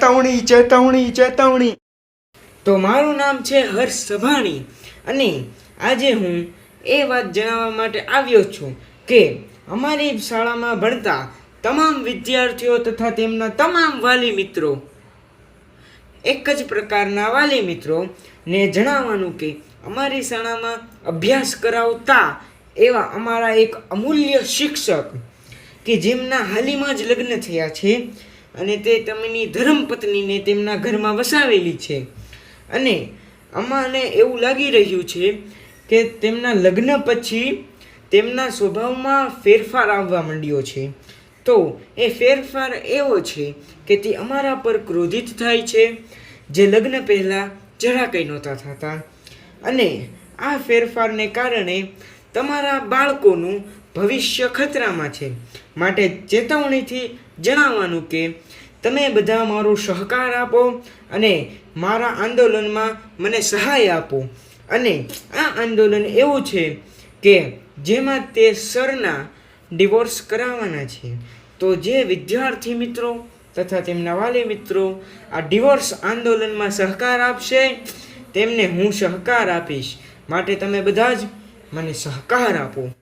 ચેતવણી ચેતવણી ચેતવણી। તો મારું નામ છે હર્ષ સભાણી અને આજે હું એ વાત જણાવવા માટે આવ્યો છું કે અમારી શાળામાં ભણતા તમામ વિદ્યાર્થીઓ તથા તેમના તમામ વાલી મિત્રો, એક જ પ્રકારના વાલી મિત્રોને જણાવવાનું કે અમારી શાળામાં અભ્યાસ કરાવતા એવા અમારા એક અમૂલ્ય શિક્ષક કે જેમના હાલમાં જ લગ્ન થયા છે અને તે તેમની ધર્મપત્નીને તેમના ઘરમાં વસાવેલી છે અને અમને એવું લાગી રહ્યું છે કે તેમના લગ્ન પછી તેમના સ્વભાવમાં ફેરફાર આવવા માંડ્યો છે। તો એ ફેરફાર એવો છે કે તે અમારા પર ક્રોધિત થાય છે, જે લગ્ન પહેલાં જરા કંઈ નહોતા થતા। અને આ ફેરફારને કારણે તમારા બાળકોનું ભવિષ્ય ખતરામાં છે, માટે ચેતવણીથી જણાવવાનું કે તમે બધા મારો સહકાર આપો અને મારા આંદોલનમાં મને સહાય આપો। અને આ આંદોલન એવું છે કે જેમાં તે સરના ડિવોર્સ કરાવવાના છે। તો જે વિદ્યાર્થી મિત્રો તથા તેમના વાલી મિત્રો આ ડિવોર્સ આંદોલનમાં સહકાર આપશે તેમને હું સહકાર આપીશ, માટે તમે બધા જ મને સહકાર આપો।